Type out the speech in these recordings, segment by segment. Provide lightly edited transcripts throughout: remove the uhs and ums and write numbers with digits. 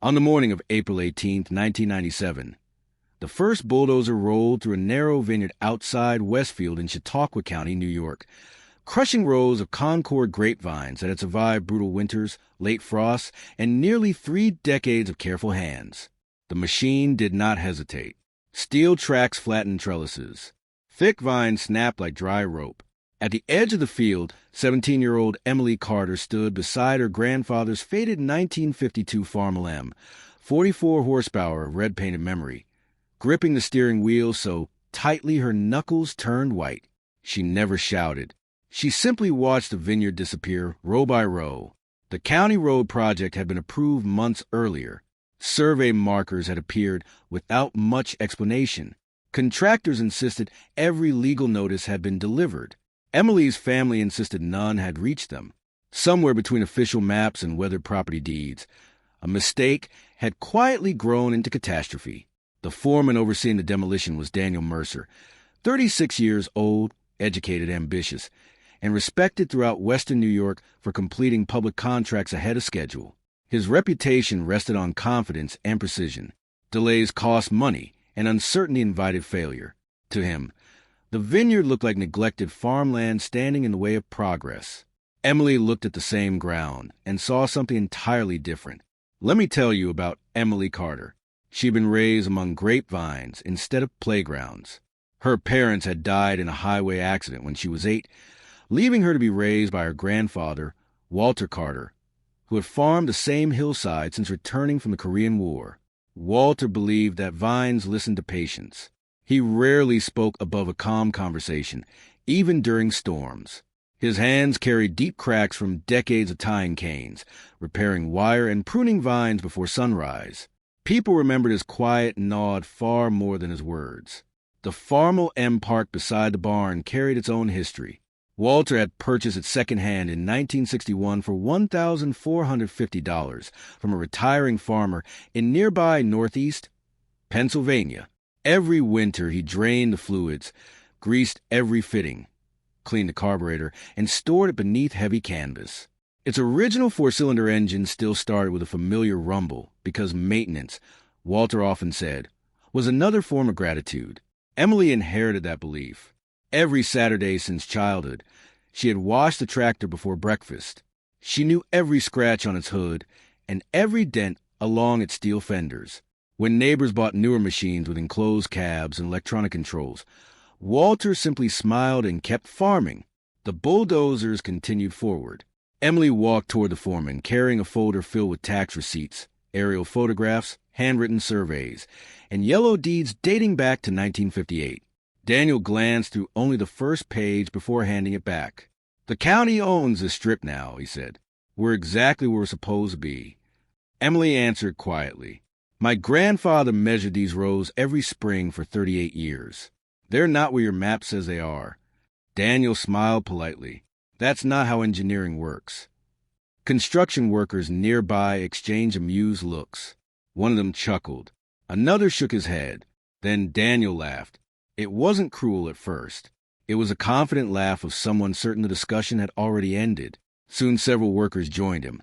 On the morning of April 18th, 1997, the first bulldozer rolled through a narrow vineyard outside Westfield in Chautauqua County, New York, crushing rows of Concord grapevines that had survived brutal winters, late frosts, and nearly 3 decades of careful hands. The machine did not hesitate. Steel tracks flattened trellises. Thick vines snapped like dry rope. At the edge of the field, 17-year-old Emily Carter stood beside her grandfather's faded 1952 Farmel M, 44 horsepower of red-painted memory, gripping the steering wheel so tightly her knuckles turned white. She never shouted. She simply watched the vineyard disappear row by row. The county road project had been approved months earlier. Survey markers had appeared without much explanation. Contractors insisted every legal notice had been delivered. Emily's family insisted none had reached them. Somewhere between official maps and weathered property deeds, a mistake had quietly grown into catastrophe. The foreman overseeing the demolition was Daniel Mercer, 36 years old, educated, ambitious, and respected throughout western New York for completing public contracts ahead of schedule. His reputation rested on confidence and precision. Delays cost money, and uncertainty invited failure. To him, the vineyard looked like neglected farmland standing in the way of progress. Emily looked at the same ground and saw something entirely different. Let me tell you about Emily Carter. She'd been raised among grapevines instead of playgrounds. Her parents had died in a highway accident when she was 8, leaving her to be raised by her grandfather, Walter Carter, who had farmed the same hillside since returning from the Korean War. Walter believed that vines listened to patience. He rarely spoke above a calm conversation, even during storms. His hands carried deep cracks from decades of tying canes, repairing wire and pruning vines before sunrise. People remembered his quiet nod far more than his words. The Farmel M park beside the barn carried its own history. Walter had purchased it secondhand in 1961 for $1,450 from a retiring farmer in nearby Northeast Pennsylvania. Every winter he drained the fluids, greased every fitting, cleaned the carburetor, and stored it beneath heavy canvas. Its original 4-cylinder engine still started with a familiar rumble because maintenance, Walter often said, was another form of gratitude. Emily inherited that belief. Every Saturday since childhood, she had washed the tractor before breakfast. She knew every scratch on its hood and every dent along its steel fenders. When neighbors bought newer machines with enclosed cabs and electronic controls, Walter simply smiled and kept farming. The bulldozers continued forward. Emily walked toward the foreman, carrying a folder filled with tax receipts, aerial photographs, handwritten surveys, and yellow deeds dating back to 1958. Daniel glanced through only the first page before handing it back. "The county owns this strip now," he said. "We're exactly where we're supposed to be." Emily answered quietly. "My grandfather measured these rows every spring for 38 years. They're not where your map says they are." Daniel smiled politely. "That's not how engineering works." Construction workers nearby exchanged amused looks. One of them chuckled. Another shook his head. Then Daniel laughed. It wasn't cruel at first. It was a confident laugh of someone certain the discussion had already ended. Soon several workers joined him,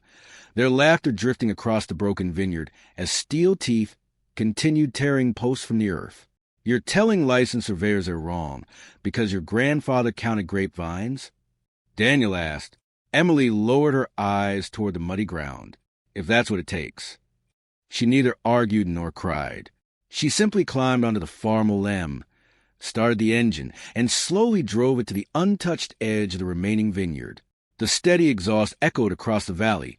their laughter drifting across the broken vineyard as steel teeth continued tearing posts from the earth. "You're telling licensed surveyors they're wrong because your grandfather counted grapevines?" Daniel asked. Emily lowered her eyes toward the muddy ground. "If that's what it takes." She neither argued nor cried. She simply climbed onto the Farmel M, started the engine, and slowly drove it to the untouched edge of the remaining vineyard. The steady exhaust echoed across the valley,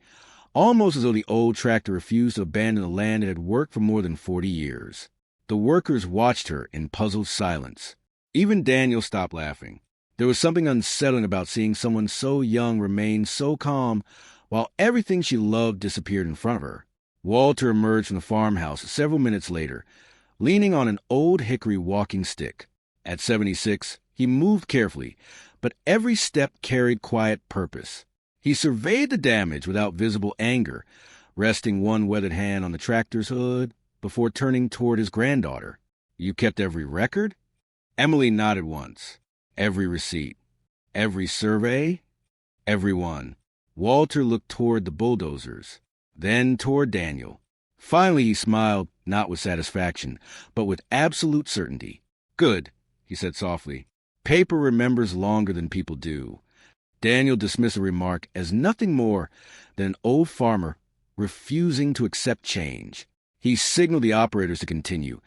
almost as though the old tractor refused to abandon the land it had worked for more than 40 years. The workers watched her in puzzled silence. Even Daniel stopped laughing. There was something unsettling about seeing someone so young remain so calm while everything she loved disappeared in front of her. Walter emerged from the farmhouse several minutes later, leaning on an old hickory walking stick. At 76, he moved carefully, but every step carried quiet purpose. He surveyed the damage without visible anger, resting one weathered hand on the tractor's hood before turning toward his granddaughter. "You kept every record?" Emily nodded once. "Every receipt? Every survey?" "Every one." Walter looked toward the bulldozers, then toward Daniel. Finally he smiled, not with satisfaction, but with absolute certainty. "Good," he said softly. "Paper remembers longer than people do." Daniel dismissed the remark as nothing more than an old farmer refusing to accept change. He signaled the operators to continue,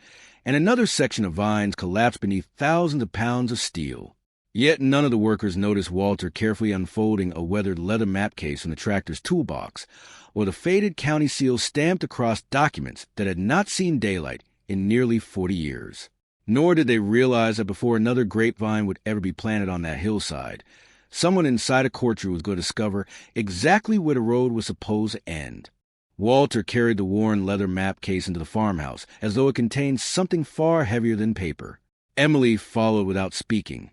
and another section of vines collapsed beneath thousands of pounds of steel. Yet none of the workers noticed Walter carefully unfolding a weathered leather map case from the tractor's toolbox, or the faded county seal stamped across documents that had not seen daylight in nearly 40 years. Nor did they realize that before another grapevine would ever be planted on that hillside, someone inside a courtroom was going to discover exactly where the road was supposed to end. Walter carried the worn leather map case into the farmhouse, as though it contained something far heavier than paper. Emily followed without speaking,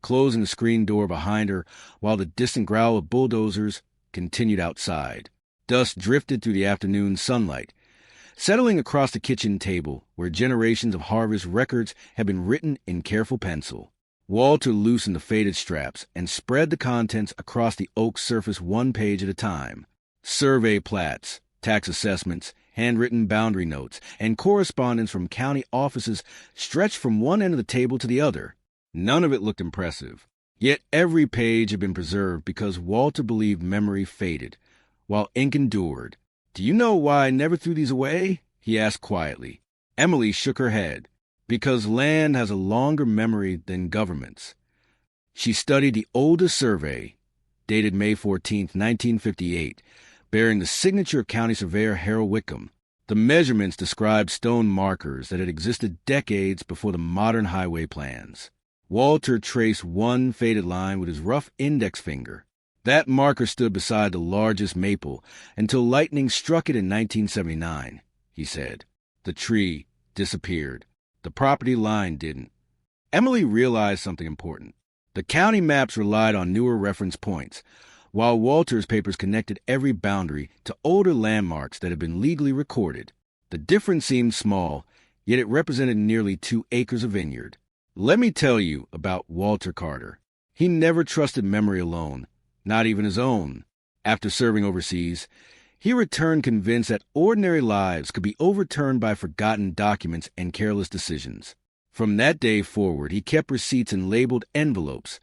closing the screen door behind her while the distant growl of bulldozers continued outside. Dust drifted through the afternoon sunlight, settling across the kitchen table where generations of harvest records had been written in careful pencil. Walter loosened the faded straps and spread the contents across the oak surface one page at a time. Survey plats, tax assessments, handwritten boundary notes, and correspondence from county offices stretched from one end of the table to the other. None of it looked impressive. Yet every page had been preserved because Walter believed memory faded, while ink endured. "Do you know why I never threw these away?" he asked quietly. Emily shook her head. "Because land has a longer memory than governments." She studied the oldest survey, dated May 14, 1958, bearing the signature of County Surveyor Harold Wickham. The measurements described stone markers that had existed decades before the modern highway plans. Walter traced one faded line with his rough index finger. That marker stood beside the largest maple until lightning struck it in 1979, he said. The tree disappeared. The property line didn't. Emily realized something important. The county maps relied on newer reference points, while Walter's papers connected every boundary to older landmarks that had been legally recorded. The difference seemed small, yet it represented nearly 2 acres of vineyard. Let me tell you about Walter Carter. He never trusted memory alone, not even his own. After serving overseas, he returned convinced that ordinary lives could be overturned by forgotten documents and careless decisions. From that day forward, he kept receipts in labeled envelopes,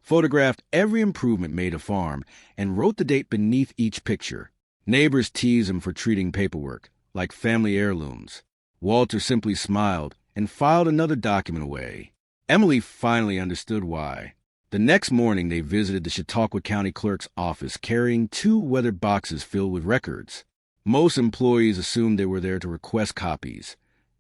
photographed every improvement made to farm, and wrote the date beneath each picture. Neighbors teased him for treating paperwork like family heirlooms. Walter simply smiled and filed another document away. Emily finally understood why. The next morning, they visited the Chautauqua County Clerk's office carrying 2 weathered boxes filled with records. Most employees assumed they were there to request copies,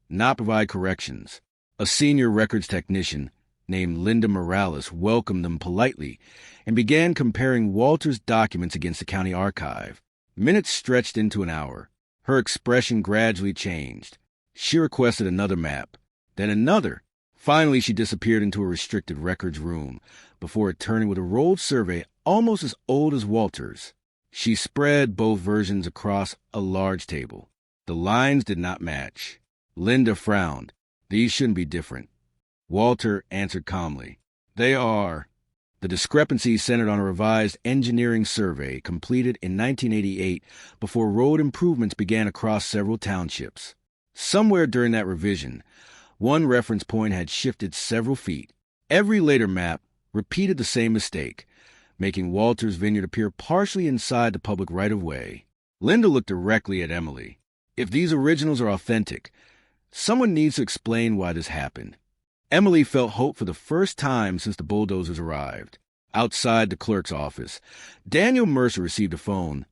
not provide corrections. A senior records technician named Linda Morales welcomed them politely and began comparing Walter's documents against the county archive. Minutes stretched into an hour. Her expression gradually changed. She requested another map, then another. Finally, she disappeared into a restricted records room before returning with a rolled survey almost as old as Walter's. She spread both versions across a large table. The lines did not match. Linda frowned. "These shouldn't be different." Walter answered calmly. "They are." The discrepancy centered on a revised engineering survey completed in 1988 before road improvements began across several townships. Somewhere during that revision, one reference point had shifted several feet. Every later map repeated the same mistake, making Walter's vineyard appear partially inside the public right-of-way. Linda looked directly at Emily. "If these originals are authentic, someone needs to explain why this happened." Emily felt hope for the first time since the bulldozers arrived. Outside the clerk's office, Daniel Mercer received a phone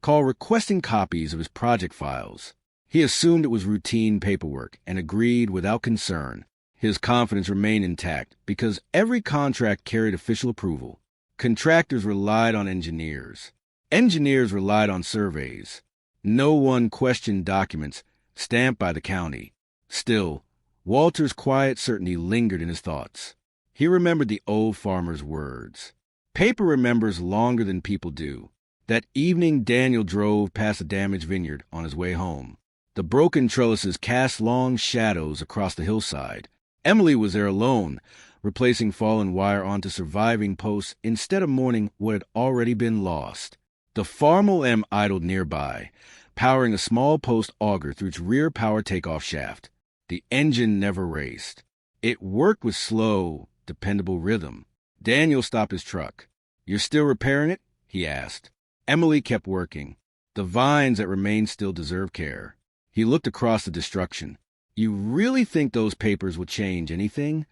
call requesting copies of his project files. He assumed it was routine paperwork and agreed without concern. His confidence remained intact because every contract carried official approval. Contractors relied on engineers. Engineers relied on surveys. No one questioned documents stamped by the county. Still, Walter's quiet certainty lingered in his thoughts. He remembered the old farmer's words. Paper remembers longer than people do. That evening, Daniel drove past the damaged vineyard on his way home. The broken trellises cast long shadows across the hillside. Emily was there alone, replacing fallen wire onto surviving posts instead of mourning what had already been lost. The Farmel M idled nearby, powering a small post auger through its rear power takeoff shaft. The engine never raced. It worked with slow, dependable rhythm. Daniel stopped his truck. "You're still repairing it?" he asked. Emily kept working. "The vines that remain still deserve care." He looked across the destruction. "You really think those papers will change anything?"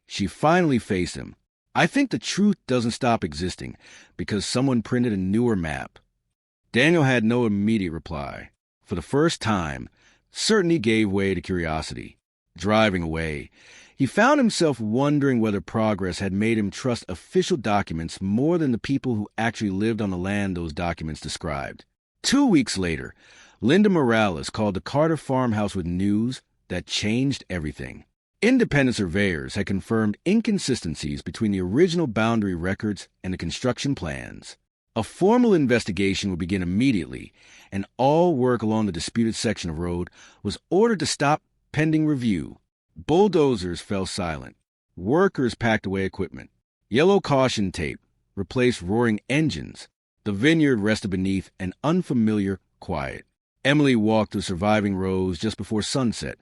She finally faced him. "I think the truth doesn't stop existing because someone printed a newer map." Daniel had no immediate reply. For the first time, certainty gave way to curiosity. Driving away, he found himself wondering whether progress had made him trust official documents more than the people who actually lived on the land those documents described. 2 weeks later, Linda Morales called the Carter farmhouse with news that changed everything. Independent surveyors had confirmed inconsistencies between the original boundary records and the construction plans. A formal investigation would begin immediately, and all work along the disputed section of road was ordered to stop pending review. Bulldozers fell silent. Workers packed away equipment. Yellow caution tape replaced roaring engines. The vineyard rested beneath an unfamiliar quiet. Emily walked through surviving rows just before sunset,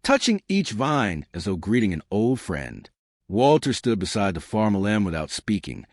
touching each vine as though greeting an old friend. Walter stood beside the Farmer Lem without speaking,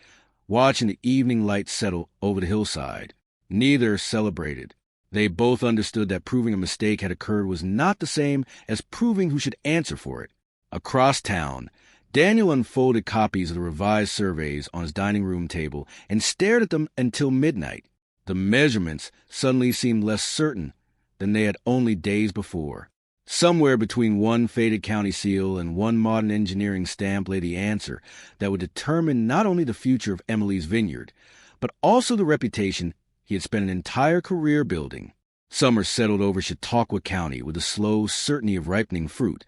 watching the evening light settle over the hillside. Neither celebrated. They both understood that proving a mistake had occurred was not the same as proving who should answer for it. Across town, Daniel unfolded copies of the revised surveys on his dining room table and stared at them until midnight. The measurements suddenly seemed less certain than they had only days before. Somewhere between one faded county seal and one modern engineering stamp lay the answer that would determine not only the future of Emily's vineyard, but also the reputation he had spent an entire career building. Summer settled over Chautauqua County with the slow certainty of ripening fruit,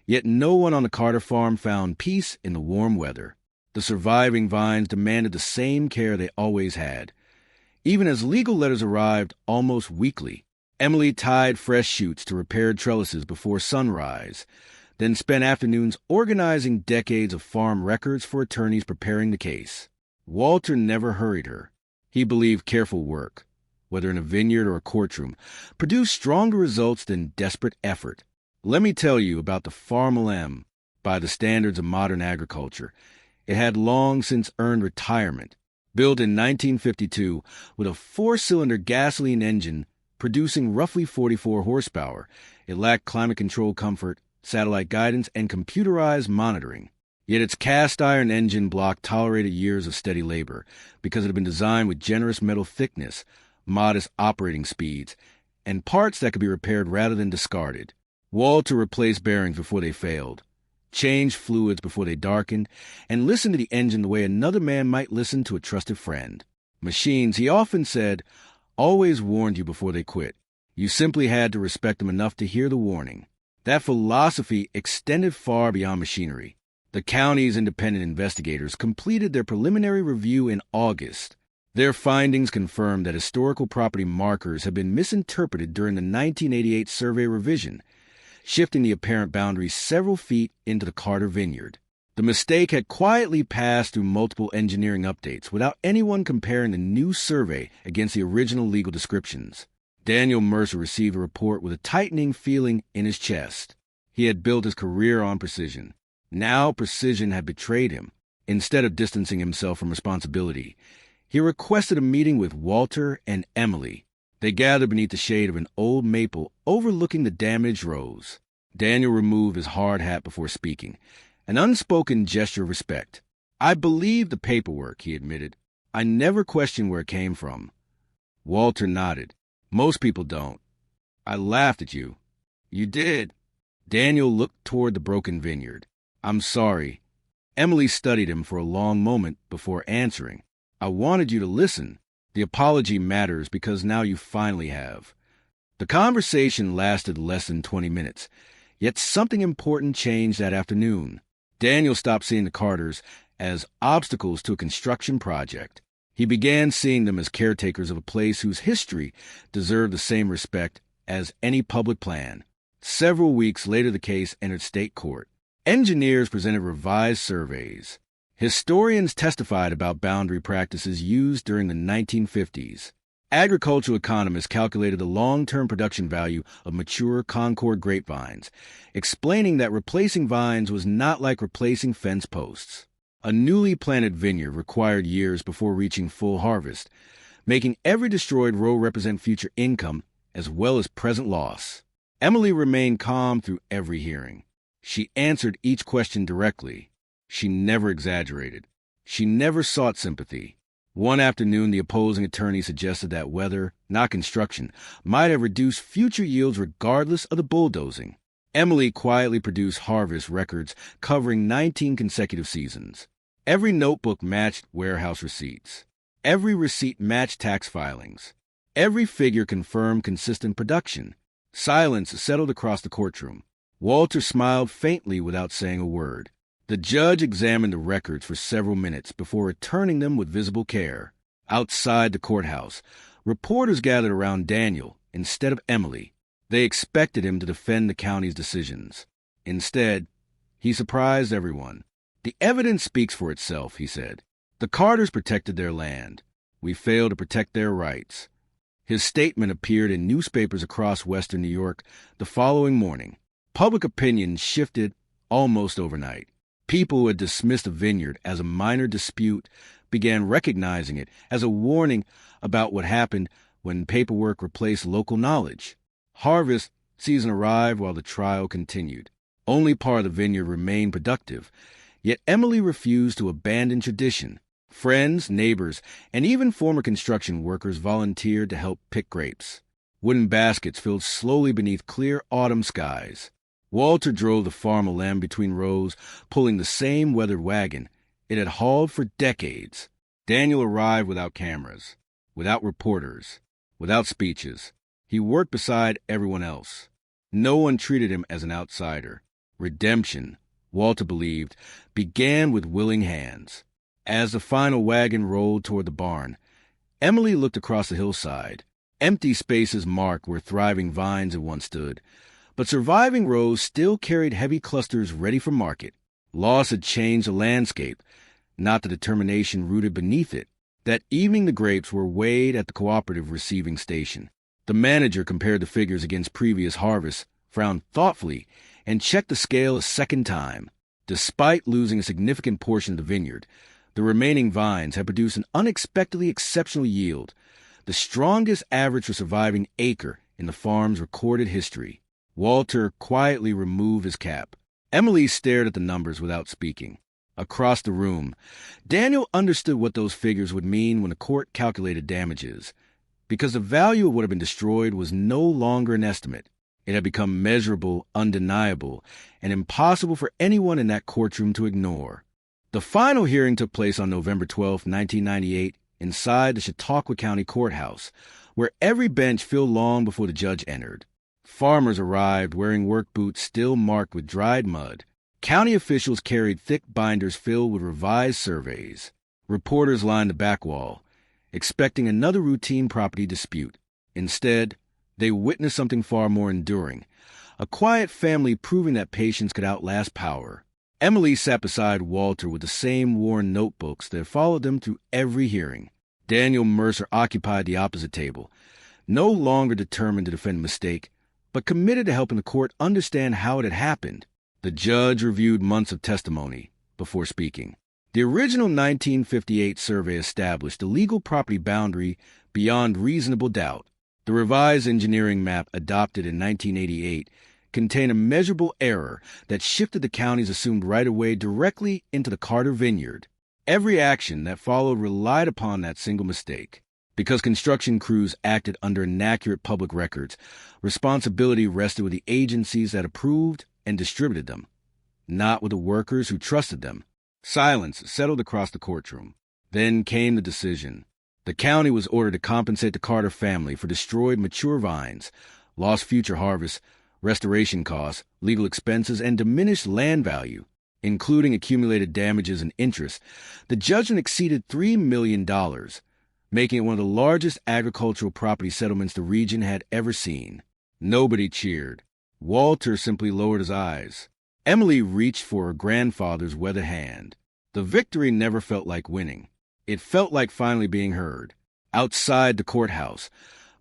yet no one on the Carter farm found peace in the warm weather. The surviving vines demanded the same care they always had. Even as legal letters arrived almost weekly, Emily tied fresh shoots to repaired trellises before sunrise, then spent afternoons organizing decades of farm records for attorneys preparing the case. Walter never hurried her. He believed careful work, whether in a vineyard or a courtroom, produced stronger results than desperate effort. Let me tell you about the Farmer Lem by the standards of modern agriculture. It had long since earned retirement. Built in 1952 with a 4-cylinder gasoline engine producing roughly 44 horsepower, it lacked climate control comfort, satellite guidance, and computerized monitoring. Yet its cast-iron engine block tolerated years of steady labor because it had been designed with generous metal thickness, modest operating speeds, and parts that could be repaired rather than discarded. Walter replaced bearings before they failed, changed fluids before they darkened, and listened to the engine the way another man might listen to a trusted friend. Machines, he often said, always warned you before they quit. You simply had to respect them enough to hear the warning. That philosophy extended far beyond machinery. The county's independent investigators completed their preliminary review in August. Their findings confirmed that historical property markers had been misinterpreted during the 1988 survey revision, shifting the apparent boundaries several feet into the Carter vineyard. The mistake had quietly passed through multiple engineering updates without anyone comparing the new survey against the original legal descriptions. Daniel Mercer received a report with a tightening feeling in his chest. He had built his career on precision. Now precision had betrayed him. Instead of distancing himself from responsibility, he requested a meeting with Walter and Emily. They gathered beneath the shade of an old maple overlooking the damaged rows. Daniel removed his hard hat before speaking, an unspoken gesture of respect. "I believe the paperwork," he admitted. "I never questioned where it came from." Walter nodded. "Most people don't." "I laughed at you." "You did." Daniel looked toward the broken vineyard. "I'm sorry." Emily studied him for a long moment before answering. "I wanted you to listen. The apology matters because now you finally have." The conversation lasted less than 20 minutes, yet something important changed that afternoon. Daniel stopped seeing the Carters as obstacles to a construction project. He began seeing them as caretakers of a place whose history deserved the same respect as any public plan. Several weeks later, the case entered state court. Engineers presented revised surveys. Historians testified about boundary practices used during the 1950s. Agricultural economists calculated the long-term production value of mature Concord grapevines, explaining that replacing vines was not like replacing fence posts. A newly planted vineyard required years before reaching full harvest, making every destroyed row represent future income as well as present loss. Emily remained calm through every hearing. She answered each question directly. She never exaggerated. She never sought sympathy. One afternoon, the opposing attorney suggested that weather, not construction, might have reduced future yields regardless of the bulldozing. Emily quietly produced harvest records covering 19 consecutive seasons. Every notebook matched warehouse receipts. Every receipt matched tax filings. Every figure confirmed consistent production. Silence settled across the courtroom. Walter smiled faintly without saying a word. The judge examined the records for several minutes before returning them with visible care. Outside the courthouse, reporters gathered around Daniel instead of Emily. They expected him to defend the county's decisions. Instead, he surprised everyone. "The evidence speaks for itself," he said. "The Carters protected their land. We failed to protect their rights." His statement appeared in newspapers across western New York the following morning. Public opinion shifted almost overnight. People who had dismissed a vineyard as a minor dispute began recognizing it as a warning about what happened when paperwork replaced local knowledge. Harvest season arrived while the trial continued. Only part of the vineyard remained productive, yet Emily refused to abandon tradition. Friends, neighbors, and even former construction workers volunteered to help pick grapes. Wooden baskets filled slowly beneath clear autumn skies. Walter drove the farm lamb between rows, pulling the same weathered wagon it had hauled for decades. Daniel arrived without cameras, without reporters, without speeches. He worked beside everyone else. No one treated him as an outsider. Redemption, Walter believed, began with willing hands. As the final wagon rolled toward the barn, Emily looked across the hillside. Empty spaces marked where thriving vines had once stood, but surviving rows still carried heavy clusters ready for market. Loss had changed the landscape, not the determination rooted beneath it. That evening the grapes were weighed at the cooperative receiving station. The manager compared the figures against previous harvests, frowned thoughtfully, and checked the scale a second time. Despite losing a significant portion of the vineyard, the remaining vines had produced an unexpectedly exceptional yield, the strongest average for surviving acre in the farm's recorded history. Walter quietly removed his cap. Emily stared at the numbers without speaking. Across the room, Daniel understood what those figures would mean when the court calculated damages, because the value of what had been destroyed was no longer an estimate. It had become measurable, undeniable, and impossible for anyone in that courtroom to ignore. The final hearing took place on November 12, 1998, inside the Chautauqua County Courthouse, where every bench filled long before the judge entered. Farmers arrived wearing work boots still marked with dried mud. County officials carried thick binders filled with revised surveys. Reporters lined the back wall, expecting another routine property dispute. Instead, they witnessed something far more enduring, a quiet family proving that patience could outlast power. Emily sat beside Walter with the same worn notebooks that followed them through every hearing. Daniel Mercer occupied the opposite table, no longer determined to defend a mistake, but committed to helping the court understand how it had happened. The judge reviewed months of testimony before speaking. The original 1958 survey established the legal property boundary beyond reasonable doubt. The revised engineering map adopted in 1988 contained a measurable error that shifted the county's assumed right-of-way directly into the Carter vineyard. Every action that followed relied upon that single mistake. Because construction crews acted under inaccurate public records, responsibility rested with the agencies that approved and distributed them, not with the workers who trusted them. Silence settled across the courtroom. Then came the decision. The county was ordered to compensate the Carter family for destroyed mature vines, lost future harvests, restoration costs, legal expenses, and diminished land value, including accumulated damages and interest. The judgment exceeded $3 million, making it one of the largest agricultural property settlements the region had ever seen. Nobody cheered. Walter simply lowered his eyes. Emily reached for her grandfather's weathered hand. The victory never felt like winning. It felt like finally being heard. Outside the courthouse,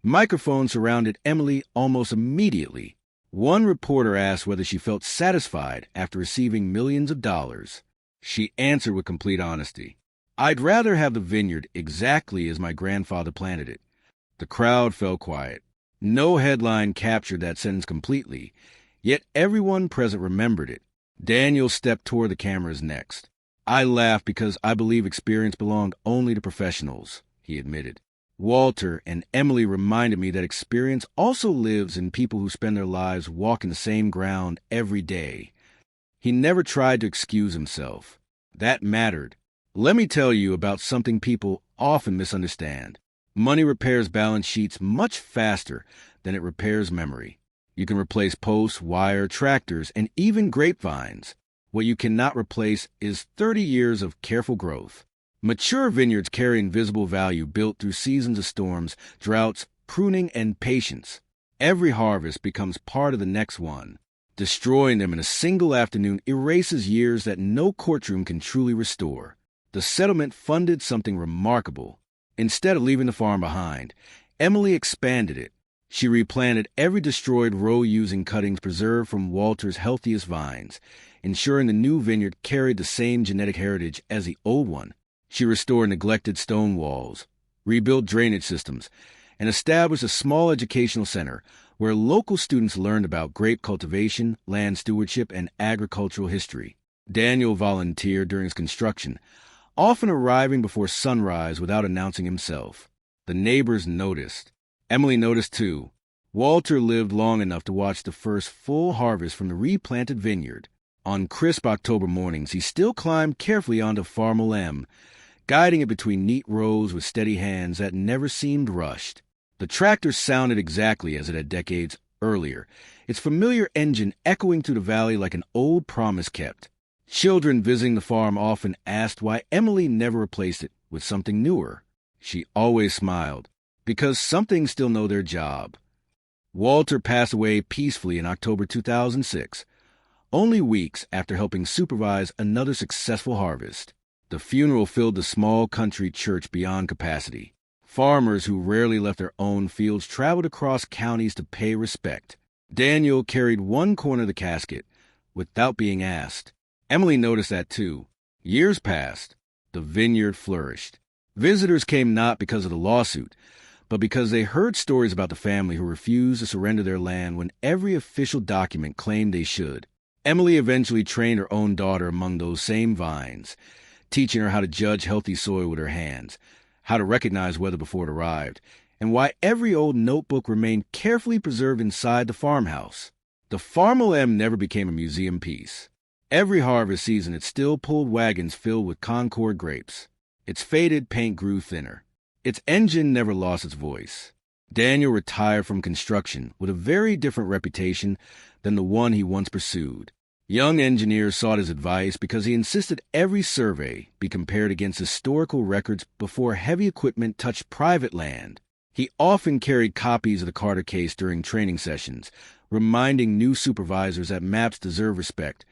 microphones surrounded Emily almost immediately. One reporter asked whether she felt satisfied after receiving millions of dollars. She answered with complete honesty, "I'd rather have the vineyard exactly as my grandfather planted it." The crowd fell quiet. No headline captured that sentence completely, yet everyone present remembered it. Daniel stepped toward the cameras next. "I laughed because I believe experience belonged only to professionals," he admitted. "Walter and Emily reminded me that experience also lives in people who spend their lives walking the same ground every day." He never tried to excuse himself. That mattered. "Let me tell you about something people often misunderstand. Money repairs balance sheets much faster than it repairs memory. You can replace posts, wire, tractors, and even grapevines. What you cannot replace is 30 years of careful growth." Mature vineyards carry invisible value built through seasons of storms, droughts, pruning, and patience. Every harvest becomes part of the next one. Destroying them in a single afternoon erases years that no courtroom can truly restore. The settlement funded something remarkable. Instead of leaving the farm behind, Emily expanded it. She replanted every destroyed row using cuttings preserved from Walter's healthiest vines, ensuring the new vineyard carried the same genetic heritage as the old one. She restored neglected stone walls, rebuilt drainage systems, and established a small educational center where local students learned about grape cultivation, land stewardship, and agricultural history. Daniel volunteered during its construction, often arriving before sunrise without announcing himself. The neighbors noticed. Emily noticed too. Walter lived long enough to watch the first full harvest from the replanted vineyard. On crisp October mornings, he still climbed carefully onto Farm M, guiding it between neat rows with steady hands that never seemed rushed. The tractor sounded exactly as it had decades earlier, its familiar engine echoing through the valley like an old promise kept. Children visiting the farm often asked why Emily never replaced it with something newer. She always smiled, because some things still know their job. Walter passed away peacefully in October 2006, only weeks after helping supervise another successful harvest. The funeral filled the small country church beyond capacity. Farmers who rarely left their own fields traveled across counties to pay respect. Daniel carried one corner of the casket without being asked. Emily noticed that too. Years passed. The vineyard flourished. Visitors came not because of the lawsuit, but because they heard stories about the family who refused to surrender their land when every official document claimed they should. Emily eventually trained her own daughter among those same vines, teaching her how to judge healthy soil with her hands, how to recognize weather before it arrived, and why every old notebook remained carefully preserved inside the farmhouse. The Farm M never became a museum piece. Every harvest season it still pulled wagons filled with Concord grapes. Its faded paint grew thinner. Its engine never lost its voice. Daniel retired from construction with a very different reputation than the one he once pursued. Young engineers sought his advice because he insisted every survey be compared against historical records before heavy equipment touched private land. He often carried copies of the Carter case during training sessions, reminding new supervisors that maps deserve respect,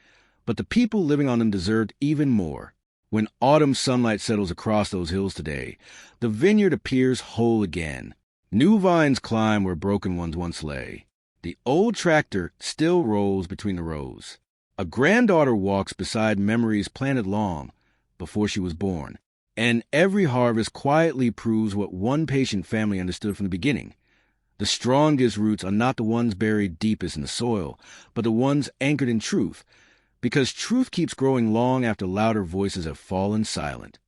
but the people living on them deserved even more. When autumn sunlight settles across those hills today, the vineyard appears whole again. New vines climb where broken ones once lay. The old tractor still rolls between the rows. A granddaughter walks beside memories planted long before she was born. And every harvest quietly proves what one patient family understood from the beginning. The strongest roots are not the ones buried deepest in the soil, but the ones anchored in truth, because truth keeps growing long after louder voices have fallen silent.